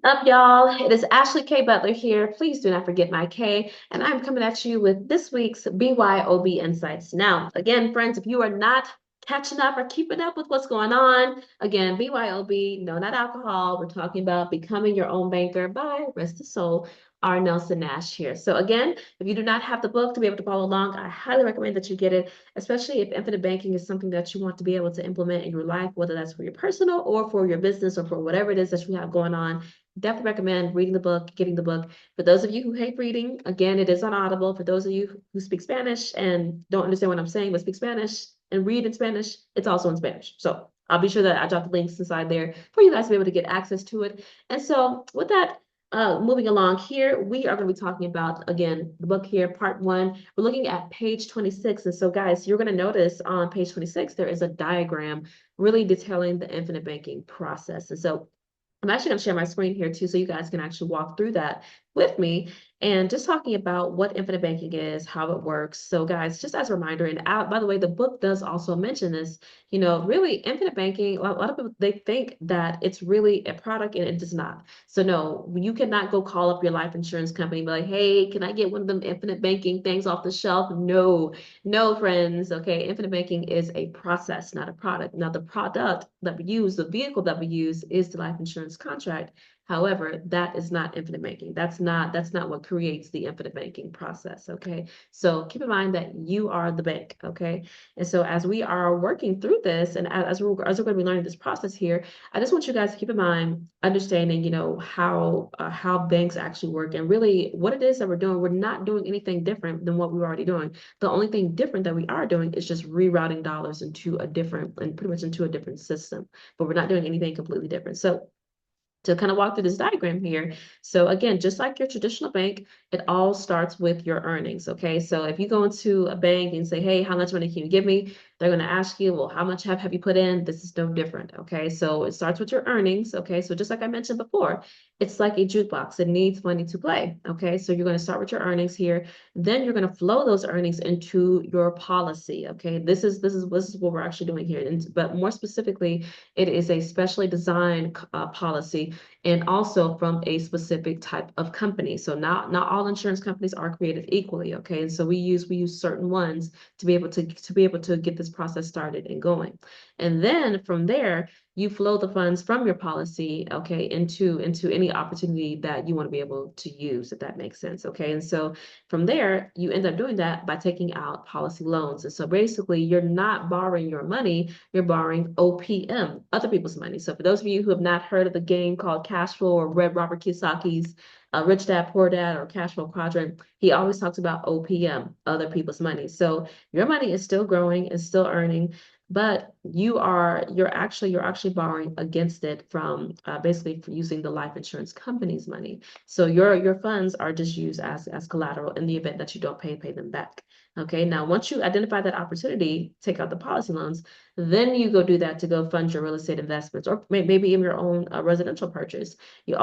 Up, y'all? It is Ashley K. Butler here. Please do not forget my K. And I'm coming at you with this week's BYOB Insights. Now, again, friends, if you are not catching up or keeping up with what's going on, again, BYOB, no, not alcohol. We're talking about becoming your own banker by Rest the Soul, R. Nelson Nash here. So, again, if you do not have the book to be able to follow along, I highly recommend that you get it, especially if infinite banking is something that you want to be able to implement in your life, whether that's for your personal or for your business or for whatever it is that you have going on. Definitely recommend reading the book, getting the book. For those of you who hate reading, again, it is on Audible. For those of you who speak Spanish and don't understand what I'm saying, but speak Spanish and read in Spanish, it's also in Spanish. So I'll be sure that I drop the links inside there for you guys to be able to get access to it. And so with that, moving along here, we are going to be talking about, again, the book here, part one. We're looking at page 26. And so, guys, you're going to notice on page 26, there is a diagram really detailing the infinite banking process. And so I'm actually going to share my screen here too, so you guys can actually walk through that with me and just talking about what infinite banking is, how it works. So guys, just as a reminder, and by the way, the book does also mention this, really infinite banking, a lot of people, they think that it's really a product and it does not. So no, you cannot go call up your life insurance company and be like, hey, can I get one of them infinite banking things off the shelf? No, no, friends. Okay. Infinite banking is a process, not a product. Now, the product that we use, the vehicle that we use is the life insurance contract. However, that is not infinite banking. That's not what creates the infinite banking process. Okay. So keep in mind that you are the bank. Okay. And so as we are working through this and as we're going to be learning this process here, I just want you guys to keep in mind understanding, how banks actually work and really what it is that we're doing. We're not doing anything different than what we were already doing. The only thing different that we are doing is just rerouting dollars into a different and pretty much into a different system, but we're not doing anything completely different. So to kind of walk through this diagram here. So again, just like your traditional bank, it all starts with your earnings. Okay. So if you go into a bank and say, hey, how much money can you give me? They're going to ask you, well, how much have you put in? This is no different. Okay. So it starts with your earnings. Okay. So just like I mentioned before, it's like a jukebox. It needs money to play. Okay. So you're going to start with your earnings here. Then you're going to flow those earnings into your policy. Okay. This is what we're actually doing here. But more specifically, it is a specially designed policy and also from a specific type of company. So not all insurance companies are created equally, okay? And so we use certain ones to be able to get this process started and going. And then from there, you flow the funds from your policy, okay, into any opportunity that you want to be able to use, if that makes sense, okay? And so from there, you end up doing that by taking out policy loans. And so basically, you're not borrowing your money, you're borrowing OPM, other people's money. So for those of you who have not heard of the game called Cash Flow or read Robert Kiyosaki's Rich Dad Poor Dad or Cash Flow Quadrant, he always talks about OPM, other people's money. So your money is still growing and still earning, but you're actually borrowing against it from basically for using the life insurance company's money. So your funds are just used as collateral in the event that you don't pay them back. Okay, now once you identify that opportunity, take out the policy loans, then you go do that to go fund your real estate investments or maybe even your own residential purchase. You can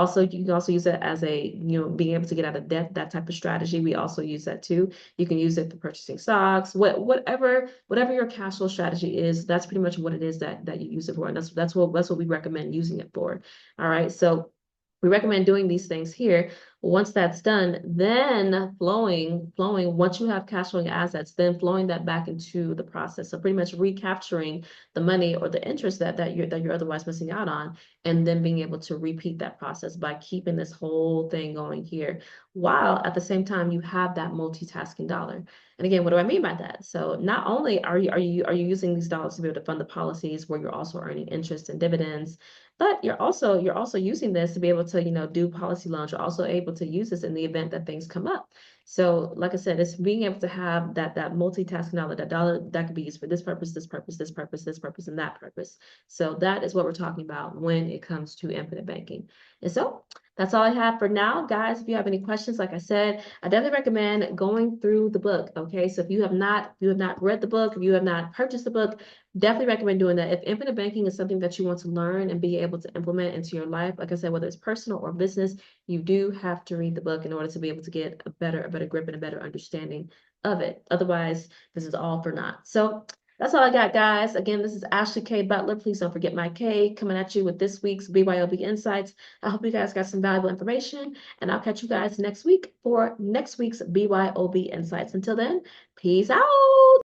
also use it as a, being able to get out of debt, that type of strategy. We also use that too. You can use it for purchasing stocks, whatever your cash flow strategy is, that's pretty much what it is that you use it for. And that's what we recommend using it for. All right. So we recommend doing these things here. Once that's done, then flowing, once you have cash flowing assets, then flowing that back into the process. So pretty much recapturing the money or the interest that you're otherwise missing out on, and then being able to repeat that process by keeping this whole thing going here, while at the same time you have that multitasking dollar. And again, what do I mean by that? So not only are you using these dollars to be able to fund the policies where you're also earning interest and dividends, but you're also using this to be able to, do policy loans. You're also able to use this in the event that things come up. So, like I said, it's being able to have that multitasking dollar, that dollar that could be used for this purpose, this purpose, this purpose, this purpose, and that purpose. So that is what we're talking about when it comes to infinite banking. And so that's all I have for now, guys. If you have any questions, like I said, I definitely recommend going through the book. Okay, so if you have not read the book, if you have not purchased the book, definitely recommend doing that. If infinite banking is something that you want to learn and be able to implement into your life, like I said, whether it's personal or business, you do have to read the book in order to be able to get a better grip and a better understanding of it. Otherwise, this is all for naught. So That's all I got, guys. Again, this is Ashley K. Butler. Please don't forget my K coming at you with this week's BYOB Insights. I hope you guys got some valuable information, and I'll catch you guys next week for next week's BYOB Insights. Until then, peace out.